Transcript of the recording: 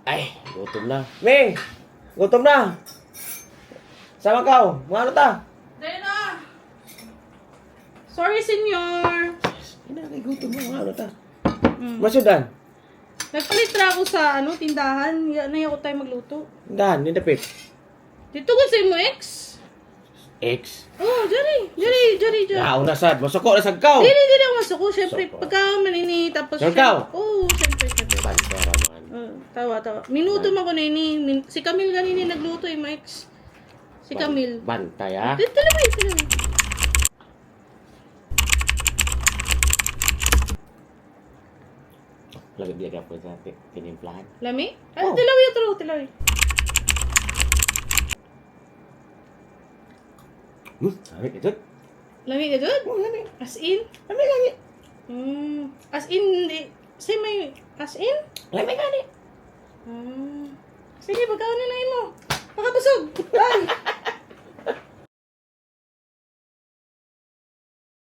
Ay, gutom na. Ming! Gutom na! Sama ka, mga ano ta? Dahil na! Sorry, senyor! Inakay gutom na, mga ano ta? Mm. Masudan. Nagpalitra ako sa tindahan. Naiyak ko tayo magluto. Dahan, nindapit. Dito ko sa mo, ex? X. Oh, Jari. Yao na sad. Masuko na sad ka. Dili ako masuko. Siyempre, Suko. pagka manini, tapos Ikaw? Oo, siyempre. Pantera man. Tawa. Minuto man ko na ini. Si Camille ganini nagluto mo, ex. Si Camille. Bantay, ha? Talaway. Lagi dia dapat sa tinimplahan. Lami? Oh. Talaway. Sabi ito. Lami ka dun? Oh, lami. As in? Lami lagi. As in, say may, as in? Lami gani. Sige, pagkaon na mo. Pakabusog.